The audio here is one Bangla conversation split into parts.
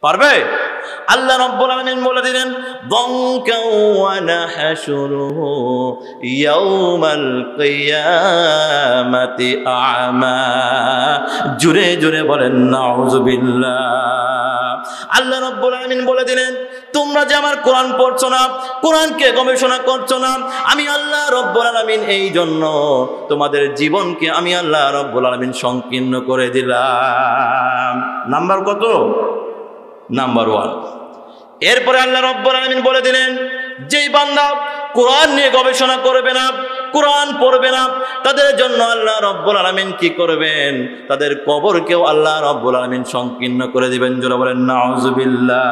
পারবে? আল্লাহ রাব্বুল আলামিন বলে দিলেন দঙ্কা ওয়া নাহশুরুহু ইয়াউমাল কিয়ামাতি আ'মা। জোরে জোরে বলেন নাউযুবিল্লাহ। আল্লাহ রাব্বুল আলামিন বলে দিলেন তোমরা যে আমার কোরআন পড়ছো না, কোরআনকে গবেষণা করছো না, আমি আল্লাহ রাব্বুল আলামিন এই জন্য তোমাদের জীবনকে আমি আল্লাহ রাব্বুল আলামিন সংকীর্ণ করে দিলাম। নাম্বার কত? নাম্বার 1। এরপরে আল্লাহ রাব্বুল আলামিন বলে দিলেন যেই বান্দা কোরআন নিয়ে গবেষণা করবে না, কোরআন পড়বে না, তাদের জন্য আল্লাহ রাব্বুল আলামিন কি করবেন? তাদের কবরকেও আল্লাহ রাব্বুল আলামিন সংকীর্ণ করে দিবেন। জোরে বলেন নাউযুবিল্লাহ।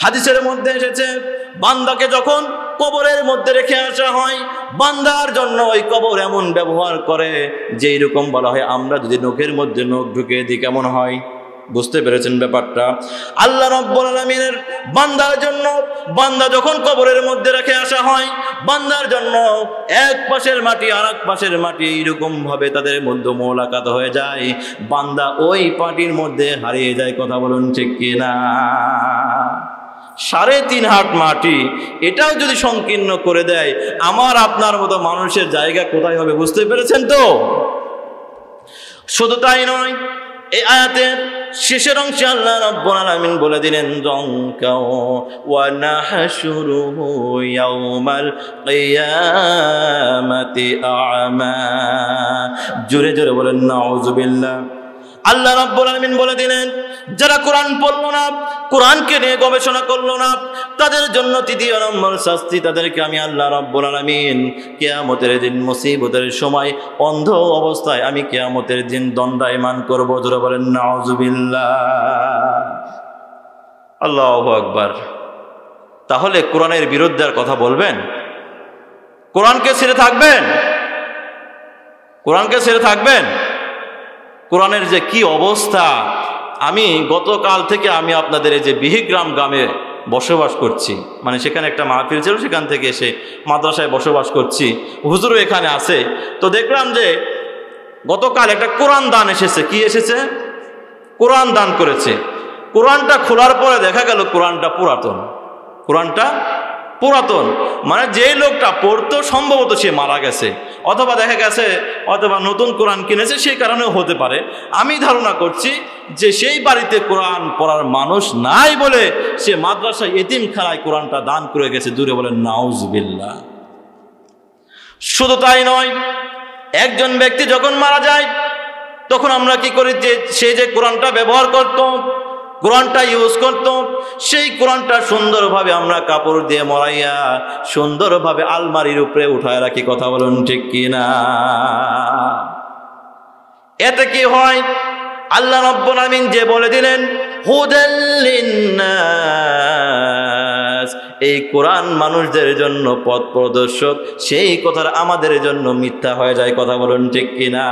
হাদিসের মধ্যে এসেছে বান্দাকে যখন কবরের মধ্যে রেখে আসা হয়, বান্দার জন্য ওই কবর এমন ব্যবহার করে যেই রকম বলা হয় আমরা যদি নখের মধ্যে নখ ঢুকিয়ে দিই কেমন হয়। বুঝতে পেরেছেন ব্যাপারটা? আল্লাহ রাব্বুল আলামিনের বান্দার জন্য, বান্দা যখন কবরের মধ্যে রেখে আসা হয়, বান্দার জন্য এক পাশের মাটি আর এক পাশের মাটি এরকম ভাবে তাদের মধ্যে মোলাকাত হয়ে যায়, বান্দা ওই পাটির মধ্যে হারিয়ে যায়। কথা বলুন ঠিক কিনা? 3.5 হাত মাটি এটাও যদি সংকীর্ণ করে দেয়, আমার আপনার মতো মানুষের জায়গা কোথায় হবে? বুঝতে পেরেছেন তো? শুধু তাই নয়, এই আয়াতের শেষের অংশে আল্লাহ রাব্বুল আলামিন বলে দিলেন দঙ্কা ওয়া নাহশুরুহু ইয়াউমাল কিয়ামাতি আ'মা। জোরে জোরে বলেন নাউযুবিল্লাহ। আল্লাহ রাব্বুল আলামিন বলে দিলেন যারা কোরআন পড়লো না, কোরআনকে নিয়ে গবেষণা করলো না, তাদের জন্য 3য় নম্বর শাস্তি, তাদেরকে আমি আল্লাহ রাব্বুল আলামিন কিয়ামতের দিন মুসিবতের সময় অন্ধ অবস্থায় আমি কিয়ামতের দিন দণ্ডায়মান করব। জোরে বলেন নাউযুবিল্লাহ। আল্লাহু আকবার। তাহলে কোরআনের বিরুদ্ধে আর কথা বলবেন? কোরআনকে ছেড়ে থাকবেন? কোরআনকে ছেড়ে থাকবেন? কোরআনের যে কি অবস্থা! আমি গতকাল থেকে আমি আপনাদের এই যে বিহিগ্রাম গ্রামে বসবাস করছি, মানে সেখানে একটা মাহফিল ছিল, সেখান থেকে এসে মাদ্রাসায় বসবাস করছি, হুজুরও এখানে আছে। তো দেখলাম যে গতকাল একটা কোরআন দান এসেছে। কি এসেছে? কোরআন দান করেছে। কোরআনটা খোলার পরে দেখা গেল কোরআনটা পুরাতন। কোরআনটা পুরাতন মানে যেই লোকটা পড়তো সম্ভবত সে মারা গেছে, অথবা দেখা গেছে অথবা নতুন কোরআন কিনেছে, সেই কারণেও হতে পারে। আমি ধারণা করছি যে সেই বাড়িতে কোরআন পড়ার মানুষ নাই বলে সে মাদ্রাসা এতিমখানায় কোরআনটা দান করে গেছে। দূরে বলেন নাউযুবিল্লাহ। শুধু তাই নয়, একজন ব্যক্তি যখন মারা যায় তখন আমরা কি করি? যে সে যে কোরআনটা ব্যবহার করত, কোরআনটা ইউজ করত, সেই কোরআনটা সুন্দরভাবে আমরা কাপড় দিয়ে মরাইয়া সুন্দরভাবে আলমারির উপরে উঠায় রাখি। কথা বলুন ঠিক কিনা? এতে কি হয়? আল্লাহ রাব্বুল আলামিন যে বলে দিলেন হুদাল লিন্নাস, এই কোরআন মানুষদের জন্য পথ প্রদর্শক, সেই কথার আমাদের জন্য মিথ্যা হয়ে যায়। কথা বলুন ঠিক কিনা?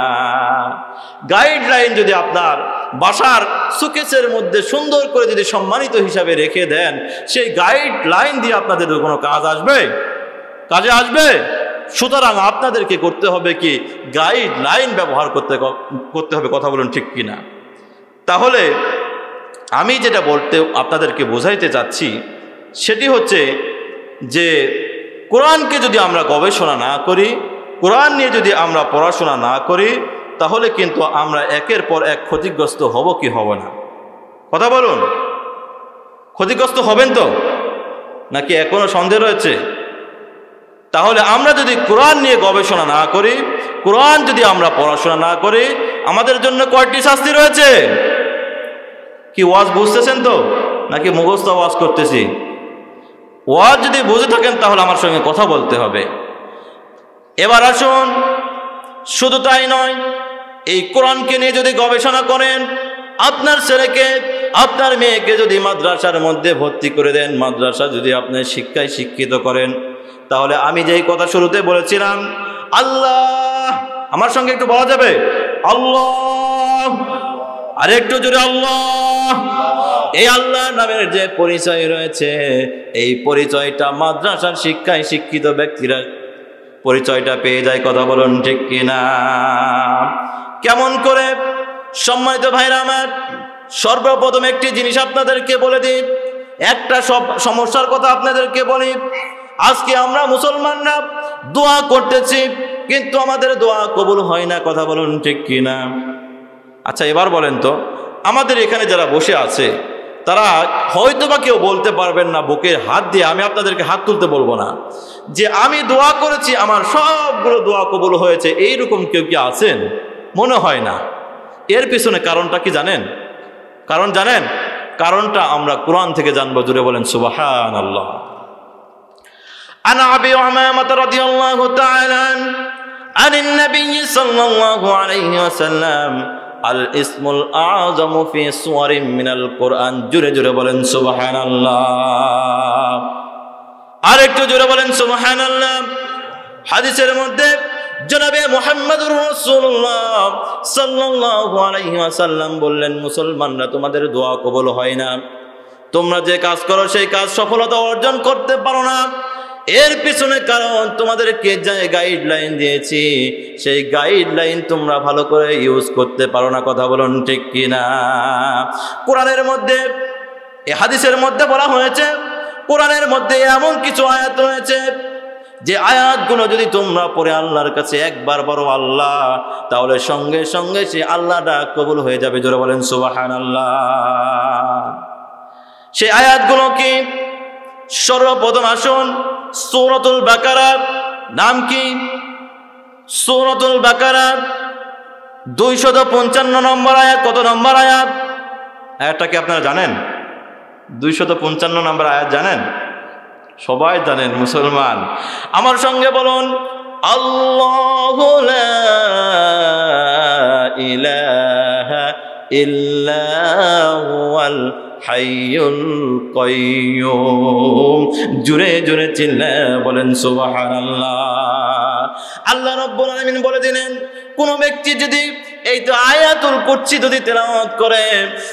গাইডলাইন যদি আপনার বাসার সুকেসের মধ্যে সুন্দর করে যদি সম্মানিত হিসাবে রেখে দেন, সেই গাইডলাইন দিয়ে আপনাদের কোনো কাজ আসবে? কাজে আসবে? সুতরাং আপনাদেরকে করতে হবে কি? গাইডলাইন ব্যবহার করতে হবে। কথা বলুন ঠিক কিনা? তাহলে আমি যেটা বলতে আপনাদেরকে বোঝাইতে চাচ্ছি সেটি হচ্ছে যে কোরআনকে যদি আমরা গবেষণা না করি, কোরআন নিয়ে যদি আমরা পড়াশোনা না করি, তাহলে কিন্তু আমরা একের পর এক ক্ষতিগ্রস্ত হব কি হব না? কথা বলুন। ক্ষতিগ্রস্ত হবেন তো, নাকি এখনো সন্দেহ রয়েছে? তাহলে আমরা যদি কোরআন নিয়ে গবেষণা না করি, কোরআন যদি আমরা পড়াশোনা না করি, আমাদের জন্য কয়টি শাস্তি রয়েছে? কি ওয়াজ বুঝতেছেন তো, নাকি মুখস্থ ওয়াজ করতেছি? ওয়াজ যদি বুঝে থাকেন তাহলে আমার সঙ্গে কথা বলতে হবে। এবার আসুন, শুধু তাই নয়, এই কোরআনকে নিয়ে যদি গবেষণা করেন, আপনার ছেলেকে আপনার মেয়েকে যদি মাদ্রাসার মধ্যে ভর্তি করে দেন, মাদ্রাসা যদি আপনার শিক্ষায় শিক্ষিত করেন, তাহলে আমি যেই কথা শুরুতে বলেছিলাম, আল্লাহ, আমার সঙ্গে একটু বলা যাবে আল্লাহ, আর একটু জোরে আল্লাহ। এই আল্লাহ নামের যে পরিচয় রয়েছে, এই পরিচয়টা মাদ্রাসার শিক্ষায় শিক্ষিত ব্যক্তিরা পরিচয়টা পেয়ে যায়। কথা বলুন ঠিক কিনা? কেমন করে? সম্মানিত ভাইরা আমার, সর্বপ্রথম একটি জিনিস আপনাদেরকে বলে দিই, একটা সব সমস্যার কথা আপনাদেরকে বলি। আজকে আমরা মুসলমানরা দোয়া করতেছি, কিন্তু আমাদের দোয়া কবুল হয় না। কথা বলুন ঠিক কিনা? আচ্ছা এবার বলেন তো, আমাদের এখানে যারা বসে আছে তারা হয়তো বা কেউ বলতে পারবেন না বুকে হাত দিয়ে, আমি আপনাদেরকে হাত তুলতে বলবো না, যে আমি দোয়া করেছি আমার সবগুলো দোয়া কবুল হয়েছে, এইরকম কেউ কি আছেন? মনে হয় না। এর পিছনে কারণটা কি জানেন? কারণ জানেন? কারণটা আমরা কোরআন থেকে জানবো। জুড়ে বলেন সুবহানাল্লাহ। আনা আবি উমামা রাদিয়াল্লাহু তাআলা আনিন নবী সাল্লাল্লাহু আলাইহি ওয়াসাল্লাম আল ইসমুল আযমু ফি সুওয়ারিন মিনাল কোরআন। জুড়ে জুড়ে বলেন সুবহানাল্লাহ। আরেকটু জুড়ে বলেন সুবহানাল্লাহ। হাদিসের মধ্যে জনাবে মুহাম্মদুর রাসূলুল্লাহ সাল্লাল্লাহু আলাইহি ওয়াসাল্লাম বললেন, মুসলমানরা তোমাদের দোয়া কবুল হয় না, তোমরা যে কাজ করো সেই কাজ সফলতা অর্জন করতে পারো না। এর পিছনে কারণ তোমাদেরকে যে গাইডলাইন দিয়েছি সেই গাইডলাইন তোমরা ভালো করে ইউজ করতে পারো না। কথা বলুন ঠিক কিনা? কোরআনের মধ্যে, এই হাদিসের মধ্যে বলা হয়েছে, কোরআনের মধ্যে এমন কিছু আয়াত রয়েছে যে আয়াতগুলো যদি তোমরা পড়ে আল্লাহর কাছে একবার বলো আল্লাহ, তাহলে সঙ্গে সঙ্গে সে আল্লাহটা কবুল হয়ে যাবে। জোরে বলেন সুবহানাল্লাহ। সেই আয়াতগুলো কি? সর্বপ্রথম আসুন সূরাতুল বাকারা। নাম কি? সূরাতুল বাকারা 255 নম্বর আয়াত। কত নম্বর আয়াত? আয়াতটা কি আপনারা জানেন? 255 নম্বর আয়াত জানেন? সবাই জানেন মুসলমান। আমার সঙ্গে বলুন, আল্লাহু লা ইলাহা ইল্লা হুয়াল হাইয়ুল কাইয়্যুম। জুরে জুরে চিল্লায়ে বলেন সুবহানাল্লাহ। আল্লাহ রাব্বুল আলামিন বলে দিলেন, কোন ব্যক্তি যদি এই তো আয়াতুল কুরসি যদি তেলাওয়াত করে,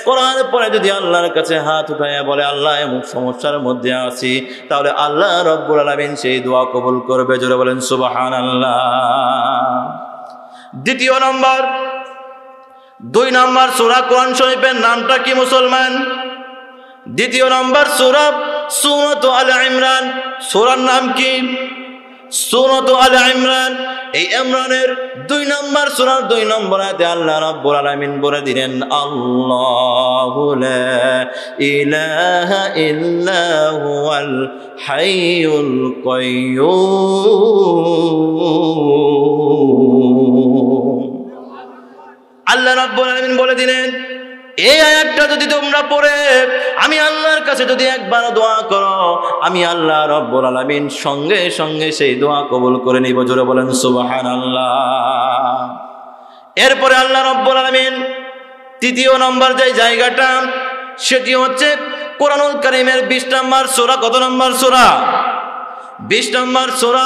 করার পরে যদি আল্লাহর কাছে হাত উঠায় বলে আল্লাহ এমন সমস্যার মধ্যে আছি, তাহলে আল্লাহ রাব্বুল আলামিন সেই দোয়া কবুল করবে। জোরে বলেন সুবহানাল্লাহ। দ্বিতীয় নম্বর, 2 নম্বর সূরা কোরআন শরীফের নামটা কি মুসলমান? দ্বিতীয় নম্বর সূরা সূরাতুল আল ইমরান। সূরার নাম কি? সূরাতুল আল ইমরান। এই ইমরানের 2 নম্বর সূরার 2 নম্বর আয়াতে আল্লাহ রাব্বুল আলামিন বলে দিলেন, আল্লাহু লা ইলাহা ইল্লা হুয়াল হাইয়ুল কাইয়্যুম। আল্লাহ রাব্বুল আলামিন বলে দিলেন, এই আয়াতটা যদি তোমরা পড়ে আমি আল্লাহর কাছে যদি একবার দোয়া করো, আমি আল্লাহ রাব্বুল আলামিন সঙ্গে সঙ্গে সেই দোয়া কবুল করে নিব। জোরে বলেন সুবহানাল্লাহ। এরপরে আল্লাহ রাব্বুল আলামিন তৃতীয় নম্বর যে জায়গাটা, সেটি হচ্ছে কোরআনুল কারীমের 20 নম্বর সূরা। কত নম্বর সূরা? 20 নম্বর সূরা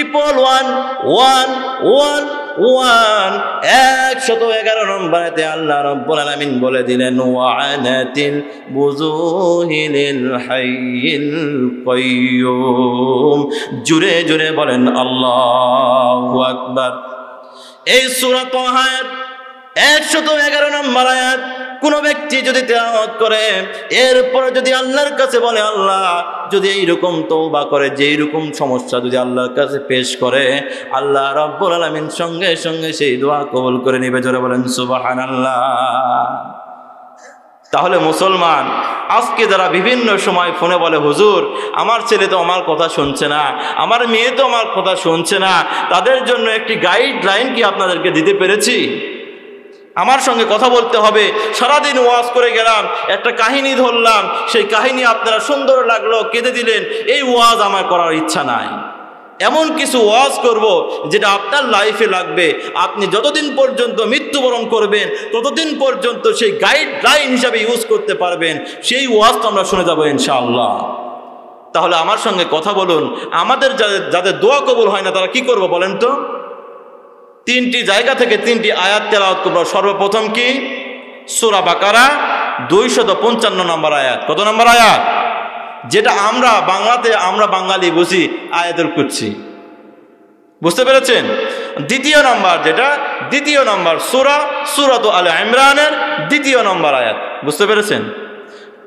111 নম্বর আয়াতে আল্লাহ রাব্বুল আলামিন বলে দিলেন, ওয়ানাতিল বুজুহি লিল হাইয়িল কাইয়্যুম। জুরে জুরে বলেন আল্লাহু আকবার। এই সূরা তাহার 111 নম্বর আয়াত কোন ব্যক্তি যদি তেলাওয়াত করে, এরপরে যদি আল্লাহর কাছে বলে আল্লাহ, যদি এইরকম তওবা করে, যে এইরকম সমস্যা যদি আল্লাহর কাছে পেশ করে, আল্লাহ রাব্বুল আলামিন সঙ্গে সঙ্গে সেই দোয়া কবুল করে নেবে। জোরে বলেন সুবহানাল্লাহ। তাহলে মুসলমান, আজকে যারা বিভিন্ন সময় ফোনে বলে হুজুর আমার ছেলে তো আমার কথা শুনছে না, আমার মেয়ে তো আমার কথা শুনছে না, তাদের জন্য একটি গাইডলাইন কি আপনাদেরকে দিতে পেরেছি? আমার সঙ্গে কথা বলতে হবে। সারাদিন ওয়াজ করে গেলাম, একটা কাহিনী ধরলাম, সেই কাহিনী আপনারা সুন্দর লাগলো, কেঁদে দিলেন, এই ওয়াজ আমার করার ইচ্ছা নাই। এমন কিছু ওয়াজ করব যেটা আপনার লাইফে লাগবে। আপনি যতদিন পর্যন্ত মৃত্যুবরণ করবেন ততদিন পর্যন্ত সেই গাইডলাইন হিসাবে ইউজ করতে পারবেন। সেই ওয়াজ তো আমরা শুনে যাবো ইনশাআল্লাহ। তাহলে আমার সঙ্গে কথা বলুন, আমাদের যাদের দোয়া কবুল হয় না তারা কি করবো বলেন তো? 3টি জায়গা থেকে 3টি আয়াত তেলাওয়াত করব। সর্বপ্রথম কি? সূরা বাকারা 255 নম্বর আয়াত। কত নম্বর আয়াত? যেটা আমরা বাংলাতে আমরা বাঙালি বুঝি আয়াতুল কুরসি। বুঝতে পেরেছেন? দ্বিতীয় নম্বর যেটা, দ্বিতীয় নম্বর সূরাতুল আল ইমরানের দ্বিতীয় নম্বর আয়াত, বুঝতে পেরেছেন?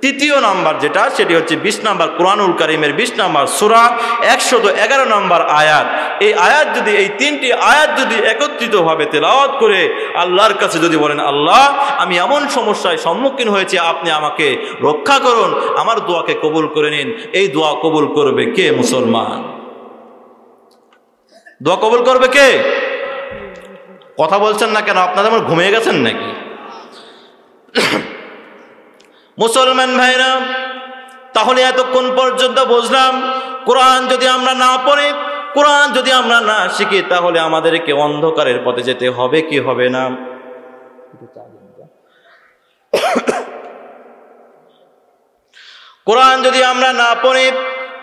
তৃতীয় নাম্বার যেটা, সেটি হচ্ছে 20 নম্বর কুরআনুল কারীমের 20 নম্বর সূরা 111 নম্বর আয়াত। এই আয়াত যদি, এই তিনটি আয়াত যদি একত্রিতভাবে তেলাওয়াত করে আল্লাহর কাছে যদি বলেন, আল্লাহ আমি এমন সমস্যায় সম্মুখীন হয়েছি, আপনি আমাকে রক্ষা করুন, আমার দোয়াকে কবুল করে নিন, এই দোয়া কবুল করবে কে? মুসলমান। দোয়া কবুল করবে কে? কথা বলছেন না কেন? আপনাদের আমার ঘুমিয়ে গেছেন নাকি? মুসলমান ভাইরা, তাহলে এতক্ষণ পর্যন্ত বুঝলাম, কোরআন যদি আমরা না পড়ি, কোরআন যদি আমরা না শিখি, তাহলে আমাদেরকে অন্ধকারের পথে যেতে হবে কি হবে না? কোরআন যদি আমরা না পড়ি,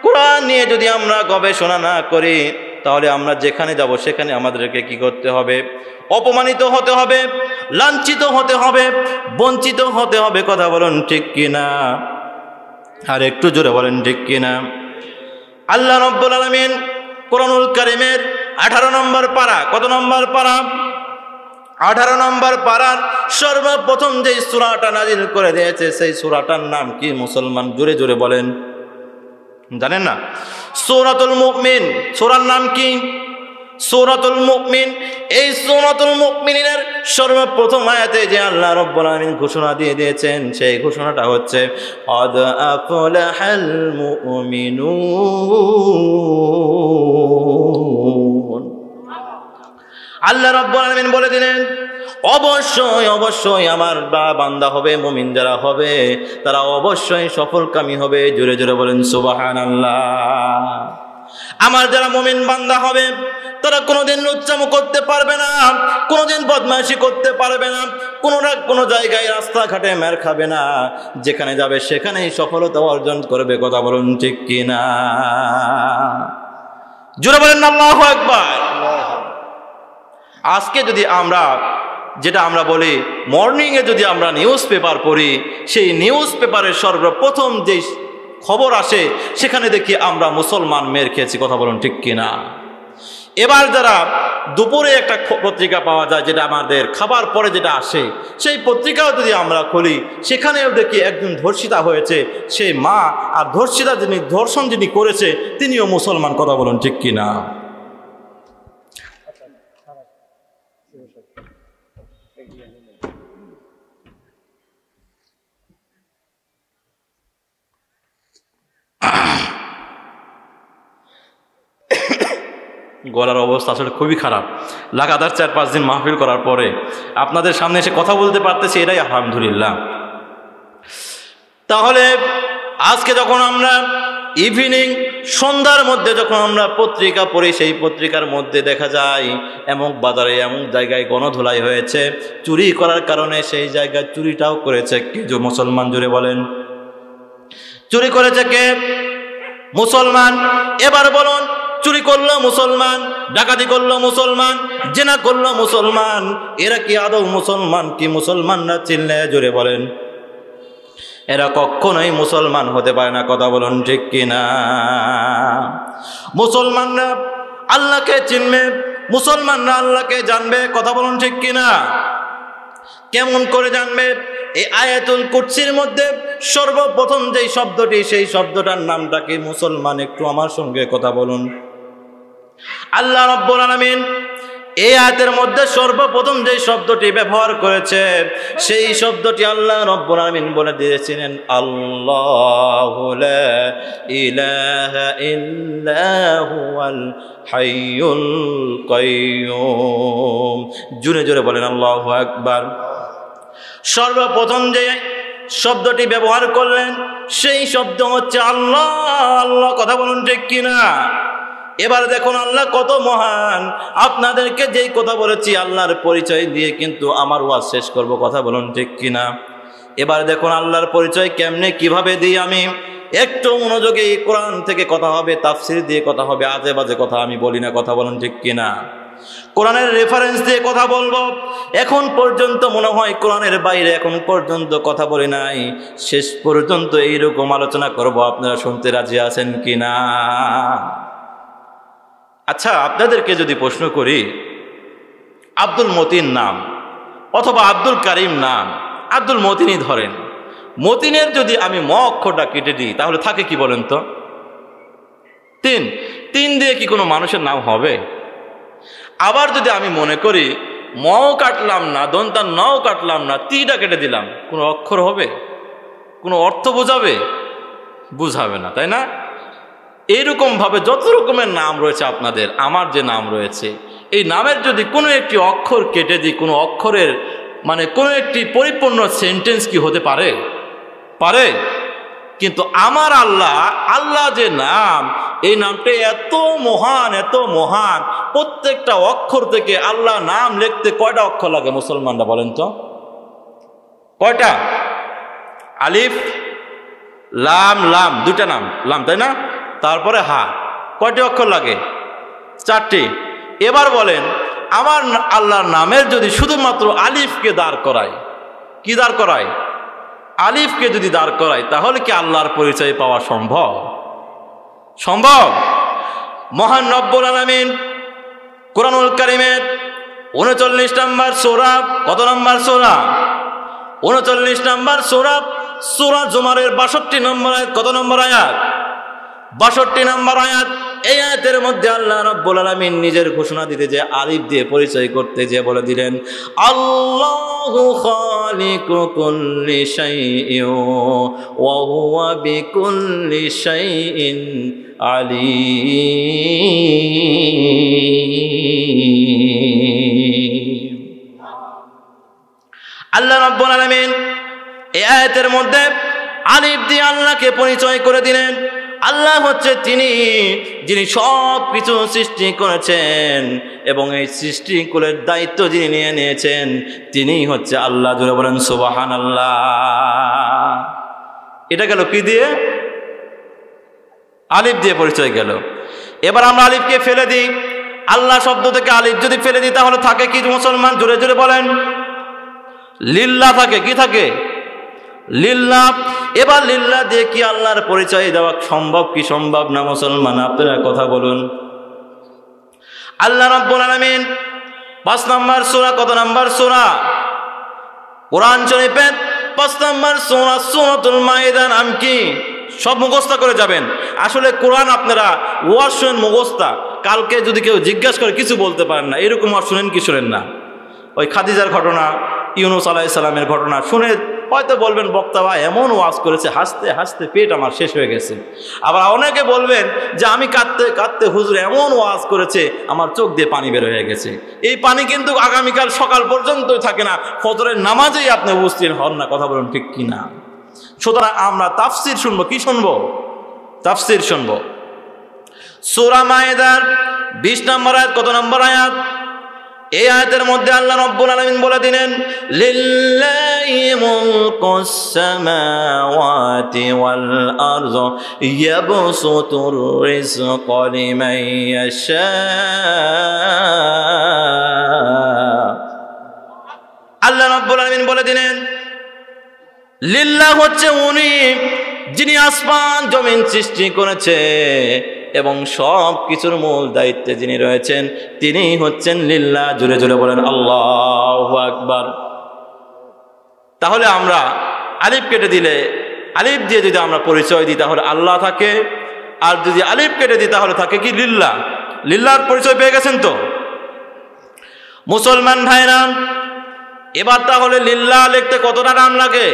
কোরআন নিয়ে যদি আমরা গবেষণা না করি, তাহলে আমরা যেখানে যাব সেখানে আমাদেরকে কি করতে হবে? অপমানিত হতে হবে, লাঞ্ছিত হতে হবে, বঞ্চিত হতে হবে। কথা বলেন ঠিক কিনা? আর একটু জোরে বলেন ঠিক কিনা? আল্লাহ রাব্বুল আলামিন কুরআনুল কারীমের 18 নম্বর পারা, কত নম্বর পারা? 18 নম্বর পারার সর্বপ্রথম যে সূরাটা নাজিল করে দিয়েছে, সেই সূরাটার নাম কি? মুসলমান, জোরে জোরে বলেন। জানেন না? সূরাতুল মুমিন। সূরার নাম কি? সূরাতুল মুমিন। এই সূরাতুল মুমিনের সর্বপ্রথম আয়াতে যে আল্লাহ রাব্বুল আলামিন ঘোষণা দিয়ে দিয়েছেন, সেই ঘোষণাটা হচ্ছে ক্বাদ আফলাহাল মুমিনুন। আল্লাহ রাব্বুল আলামিন বলে দিলেন, অবশ্যই অবশ্যই আমার বান্দা হবে, মুমিন যারা হবে তারা অবশ্যই সফলকামী হবে। জোরে জোরে বলেন সুবহানাল্লাহ। আমার যারা মুমিন বান্দা হবে, তারা কোনোদিন লুচ্চামো করতে পারবে না, কোনোদিন বদমাইশি করতে পারবে না, কোনো জায়গায় রাস্তাঘাটে মার খাবে না, যেখানে যাবে সেখানেই সফলতা অর্জন করবে। কথা বলুন ঠিক কিনা? জোরে বলেন আল্লাহু আকবার। আজকে যদি আমরা, যেটা আমরা বলি মর্নিংয়ে যদি আমরা নিউজ পেপার পড়ি, সেই নিউজ পেপারের সর্বপ্রথম যে খবর আসে, সেখানে দেখি আমরা মুসলমান মেয়ের খেয়েছি। কথা বলুন ঠিক কিনা? এবার যারা দুপুরে একটা পত্রিকা পাওয়া যায়, যেটা আমাদের খাবার পরে যেটা আসে, সেই পত্রিকাও যদি আমরা খুলি, সেখানেও দেখি একজন ধর্ষিতা হয়েছে, সেই মা, আর ধর্ষিতা যিনি, ধর্ষণ যিনি করেছে তিনিও মুসলমান। কথা বলুন ঠিক কিনা? গলার অবস্থা আসলে খুবই খারাপ। লাগাতার 4-5 দিন মাহফিল করার পরে আপনাদের সামনে এসে কথা বলতে পারতেছি, এটাই আলহামদুলিল্লাহ। তাহলে আজকে যখন আমরা ইভিনিং, সন্ধ্যার মধ্যে যখন আমরা পত্রিকা পড়ি, সেই পত্রিকার মধ্যে দেখা যায় এমন বাজারে, এমন জায়গায় গণধোলাই হয়েছে, চুরি করার কারণে সেই জায়গায় চুরিটাও করেছে কে? যে মুসলমান। জোরে বলেন, চুরি করেছে কে? মুসলমান। এবার বলুন, চুরি করলো মুসলমান, ডাকাতি করলো মুসলমান, জিনা করলো মুসলমান, এরা কি আদৌ মুসলমান? কি মুসলমানরা চিনলে জোরে বলেন? এরা কখনোই মুসলমান হতে পারে না। কথা বলুন ঠিক কিনা? মুসলমানরা আল্লাহকে চিনবে, মুসলমানরা আল্লাহকে জানবে। কথা বলুন ঠিক কিনা? কেমন করে জানবে? এই আয়াতুল কুরসির মধ্যে সর্বপ্রথম যেই শব্দটি, সেই শব্দটার নামটা কি? মুসলমান। একটু আমার সঙ্গে কথা বলুন। আল্লাহ রাব্বুল আলামিন এই আয়াতের মধ্যে সর্বপ্রথম যে শব্দটি ব্যবহার করেছে, সেই শব্দটি আল্লাহ রাব্বুল আলামিন বলে দিয়েছিলেন, আল্লাহু লা ইলাহা ইল্লা হুয়াল হাইয়ুল কাইয়্যুম। জোরে জোরে বলেন আল্লাহু আকবার। সর্বপ্রথম যে শব্দটি ব্যবহার করলেন, সেই শব্দ হচ্ছে আল্লাহ। আল্লাহ। কথা বলুন ঠিক কিনা? এবার দেখুন আল্লাহ কত মহান। আপনাদেরকে যেই কথা বলেছি আল্লাহর পরিচয় দিয়ে কিন্তু আমার ওয়াজ শেষ করব। কথা বলুন ঠিক কিনা? এবার দেখুন আল্লাহর পরিচয় কেমনে, কিভাবে দিই আমি। একটু মনোযোগে কোরআন থেকে কথা হবে, তাফসীর দিয়ে কথা হবে, আজে বাজে কথা আমি বলি না। কথা বলুন ঠিক কিনা? কোরআনের রেফারেন্স দিয়ে কথা বলবো। এখন পর্যন্ত মনে হয় কোরআনের বাইরে এখন পর্যন্ত কথা বলি নাই। শেষ পর্যন্ত এইরকম আলোচনা করব। আপনারা শুনতে রাজি আছেন কিনা? আচ্ছা, আপনাদেরকে যদি প্রশ্ন করি, আব্দুল মতিন নাম অথবা আব্দুল কারিম নাম আব্দুল মতিনই ধরেন, মতিনের যদি আমি ম অক্ষরটা কেটে দিই তাহলে থাকে কি বলেন তো? তিন। তিন দিয়ে কি কোনো মানুষের নাম হবে? আবার যদি আমি মনে করি মও কাটলাম না, দন্তার নও কাটলাম না, তিটা কেটে দিলাম, কোনো অক্ষর হবে? কোনো অর্থ বোঝাবে? বুঝাবে না, তাই না? এইরকম ভাবে যত রকমের নাম রয়েছে আপনাদের, আমার যে নাম রয়েছে, এই নামের যদি কোনো একটি অক্ষর কেটে দিই, কোনো অক্ষরের মানে কোনো একটি পরিপূর্ণ সেন্টেন্স কি হতে পারে? পারে। কিন্তু আমার আল্লাহ, আল্লাহ যে নাম, এই নামটা এত মহান, এত মহান, প্রত্যেকটা অক্ষর থেকে আল্লাহ নাম লিখতে কয়টা অক্ষর লাগে মুসলমানরা বলেন তো? কয়টা? আলিফ লাম, লাম দুইটা নাম, লাম তাই না? তারপরে হা, কয়টি অক্ষর লাগে? 4টি। এবার বলেন আমার আল্লাহর নামের যদি শুধুমাত্র আলিফকে দাঁড় করায়, কি দাঁড় করায়? আলিফকে যদি দাঁড় করায়, তাহলে কি আল্লাহর পরিচয় পাওয়া সম্ভব? সম্ভব? মহান রব্বুল আলামিন কুরআনুল কারীমের 39 নম্বর সূরা, কত নম্বর সূরা? 39 নম্বর সূরা, সূরা জুমারের 62 নম্বর আয়াত, কত নম্বর আয়াত? 62 নম্বর আয়াত। এই আয়াতের মধ্যে আল্লাহ রাব্বুল আলামিন নিজের ঘোষণা দিতে যে আলিফ দিয়ে পরিচয় করতে যে বলে দিলেন, আল্লাহু খালিকু কুল্লি শাইইন ওয়া হুয়া বিকুল্লি শাইইন আলীম। আল্লাহ রাব্বুল আলামিন এই আয়াতের মধ্যে আলিফ দিয়ে আল্লাহকে পরিচয় করে দিলেন। আল্লাহ হচ্ছে তিনি যিনি সব কিছু সৃষ্টি করেছেন এবং এই সৃষ্টিকুলের দায়িত্ব যিনি নিয়ে নিয়েছেন তিনি হচ্ছে আল্লাহ। জোরে বলেন সুবহানাল্লাহ। এটা গেল কি দিয়ে? আলিফ দিয়ে পরিচয় গেল। এবার আমরা আলিফকে ফেলে দিই, আল্লাহ শব্দ থেকে আলিফ যদি ফেলে দিই তাহলে থাকে কি মুসলমান? জোরে জোরে বলেন। লিল্লাহ থাকে। কি থাকে? লিল্লাহ। এবার লিল্লাহ দিয়ে কি আল্লাহর পরিচয় দেওয়া সম্ভব কি সম্ভব না মুসলমান? আপনারা কথা বলুন। আল্লাহ রাব্বুল আলামিন 5 নম্বর সূরা, কত নম্বর সূরা? কোরআন শরীফের 5 নম্বর সূরা সূরাতুল মাইদা। নাম কি? সব মুখস্থ করে যাবেন। আসলে কোরআন আপনারা ওয়াজ শুনেন মুখস্থ, কালকে যদি কেউ জিজ্ঞাসা করে কিছু বলতে পারেন না, এরকম ওয়াজ শুনেন কি শুনেন না? ওই খাদিজার ঘটনা, ইউনুস আলাইহিস সালামের ঘটনা শুনে হয়তো বলবেন বক্তা ভাই এমন ওয়াজ করেছে, হাসতে হাসতে পেট আমার শেষ হয়ে গেছে। আবার অনেকে বলবেন যে আমি কাঁদতে কাঁদতে হুজুর এমন ওয়াজ করেছে আমার চোখ দিয়ে পানি বের হয়ে গেছে। এই পানি কিন্তু আগামীকাল সকাল পর্যন্তই থাকে না, ফজরের নামাজেই আপনি উপস্থিত হন না। কথা বলুন ঠিক কিনা? সুতরাং আমরা তাফসির শুনবো। কি শুনবো? তাফসির শুনবো। সূরা মায়েদার 20 নম্বর আয়াত, কত নম্বর আয়াত? এই আয়াতের মধ্যে আল্লাহ রাব্বুল আলামিন বলে দিলেন, লিল্লাহি মুলকুস সামাওয়াতি ওয়াল আরদি ইয়াবসুতুর রিজকা লিমান ইয়াশা। আল্লাহ রাব্বুল আলামিন বলে দিলেন লিল্লাহ হচ্ছে উনি যিনি আসমান জমিন সৃষ্টি করেছে এবং সব কিছুর মূল দায়িত্বে যিনি রয়েছেন তিনি হচ্ছেন লিল্লাহ। জোরে জোরে বলেন আল্লাহু আকবার। তাহলে আমরা আলিফ কেটে দিলে, আলিফ দিয়ে যদি আমরা পরিচয় দিই তাহলে আল্লাহ থাকে, আর যদি আলিফ কেটে দিই তাহলে থাকে কি? লিল্লাহ। লিল্লাহর পরিচয় পেয়ে গেছেন তো মুসলমান ভাইরা? এবার তাহলে লিল্লাহ লিখতে কতটা নাম লাগে?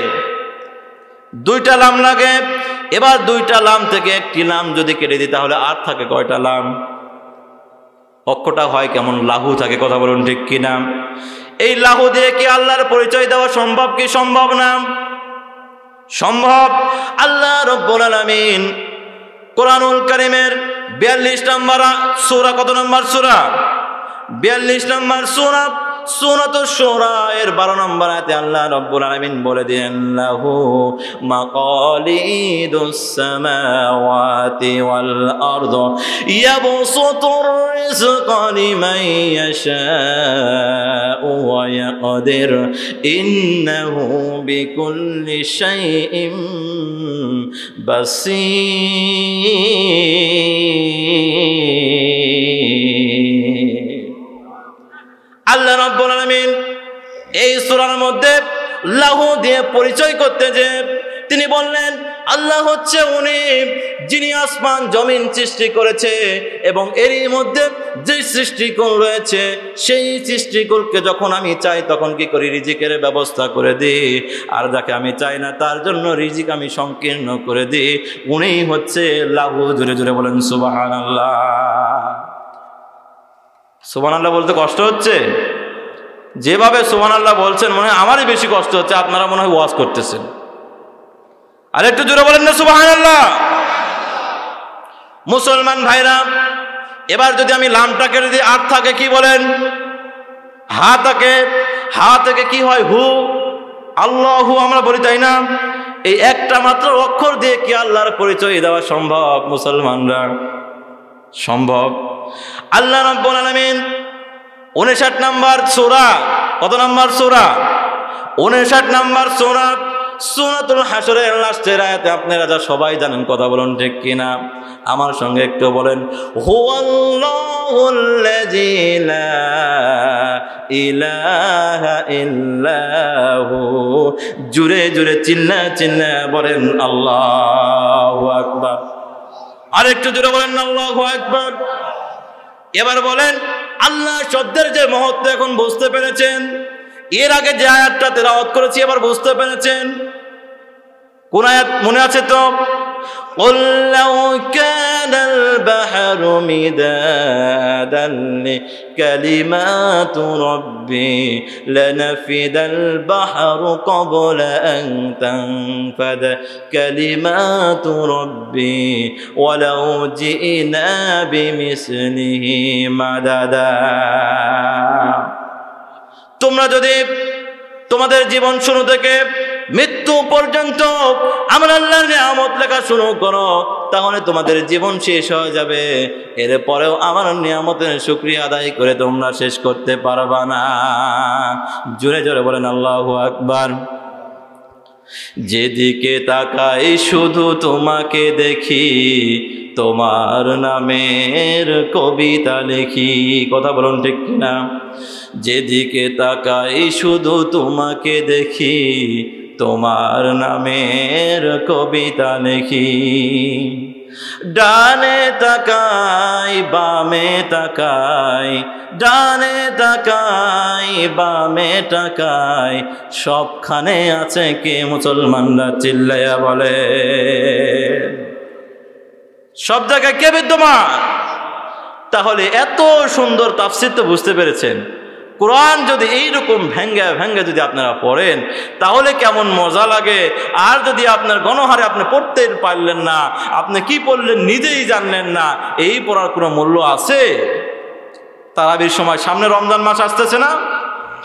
2টা লাম লাগে। এবার 2টা লাম থেকে একটি লাম যদি কেটে দিই তাহলে আর থাকে কয়টা লাম? অক্ষরটা হয় কেমন? লাহু থাকে। কথা বলুন ঠিক কিনা? এই লাহু দিয়ে কি আল্লাহর পরিচয় দেওয়া সম্ভব কি সম্ভব না? সম্ভব। আল্লাহ রাব্বুল আলামিন কোরআনুল কারীমের 42 নম্বর সূরা, কত নম্বর সূরা? 42 নম্বর সূরা, সূরাতুশ শুরা এর 12 নম্বর আয়াতে আল্লাহ রাব্বুল আলামিন বলে দেন, লাহু মাকালিদুস সামাওয়াতি ওয়াল আরদি ইয়াবসুতুর রিজকা লিমান ইয়াশাউ ওয়া ইয়াকদির ইন্নাহু বিকুল্লি শাইইন বাসীর। আল্লাহ রাব্বুল আলামিন এই সূরার মধ্যে লাহু দিয়ে পরিচয় করতে যে তিনি বললেন আল্লাহ হচ্ছে উনি যিনি আসমান জমিন সৃষ্টি করেছে এবং এরই মধ্যে যে সৃষ্টিকুল রয়েছে সেই সৃষ্টিকুলকে যখন আমি চাই তখন কি করি রিজিকের ব্যবস্থা করে দিই, আর যাকে আমি চাই না তার জন্য রিজিক আমি সংকীর্ণ করে দিই। উনি হচ্ছে লাহু। জোরে জোরে বলেন সুবহানাল্লাহ। সুবহানাল্লাহ বলতে কষ্ট হচ্ছে? যেভাবে সুবহানাল্লাহ বলছেন মনে হয় আমারই বেশি কষ্ট হচ্ছে, আপনারা মনে হয় ওয়াজ করতেছেন। আর একটু জোরে বলেন না সুবহানাল্লাহ। মুসলমান ভাইরা, এবার যদি আমি লামটা কেটে দিই, আর থাকে কি বলেন? হা থাকে। হা থেকে কি হয়? হু। আল্লাহু আমরা বলি, তাই না? এই একটা মাত্র অক্ষর দিয়ে কি আল্লাহর পরিচয় দেওয়া সম্ভব মুসলমানরা? সম্ভব। আল্লাহ রাব্বুল আলামিন 59 নম্বর সূরা, কত নম্বর সূরা? 59 নম্বর সূরা সূরাতুল হাশরের লাস্টের আয়াতে আপনারা যা সবাই জানেন, কথা বলুন ঠিক কিনা? আমার সঙ্গে একটু বলেন, হুয়াল্লাহুল্লাযী লা ইলাহা ইল্লাহু। জোরে জোরে চিল্লা চিল্লা বলেন আল্লাহু আকবার। আরেকটু জোরে বলেন আল্লাহু আকবার। এবার বলেন আল্লাহ শব্দের যে মহত্ব এখন বুঝতে পেরেছেন? এর আগে যে আয়াতটা তেলাওয়াত করেছি এবার বুঝতে পেরেছেন? কোন আয়াত মনে আছে তো? قُلْ لَوْ كَانَ الْبَحْرُ مِدَادًا لِكَلِمَاتِ رَبِّي لَنَفِدَ الْبَحْرُ قَبْلَ أَنْ تَنْفَدَ كَلِمَاتُ رَبِّي وَلَوْ جِئْنَا بِمِثْلِهِ مَدَدًا। তোমরা যদি তোমাদের জীবন শুরু থেকে মৃত্যু পর্যন্ত আমার আল্লাহর নিয়ামত লেখা শুরু করো, তাহলে তোমাদের জীবন শেষ হয়ে যাবে। এরপরেও আমার নিয়ামতের শুকরিয়া আদায় করে তোমরা শেষ করতে পারবা না। জোরে জোরে বলেন আল্লাহু আকবার। যেদিকে তাকাই শুধু তোমাকে দেখি, তোমার নামের কবিতা লিখি। কথা বলুন ঠিক কিনা? যেদিকে তাকাই শুধু তোমাকে দেখি, তোমার নামের কবিতা লিখি। ডানে তাকাই বামে তাকাই, ডানে তাকাই বামে তাকাই, সবখানে আছে কে? মুসলমানরা চিল্লাইয়া বলে। সব জায়গায় কে বিদ্যমান? তাহলে এত সুন্দর তাফসীর তো বুঝতে পেরেছেন। কোরআন যদি এইরকম ভেঙ্গা ভেঙ্গা যদি আপনারা পড়েন তাহলে কেমন মজা লাগে। আর যদি আপনার গণহারে আপনি পড়তে পারলেন না, আপনি কি পড়লেন নিজেই জানলেন না, এই পড়ার কোনো মূল্য আছে? তারাবির সময় সামনে রমজান মাস আসতেছে না?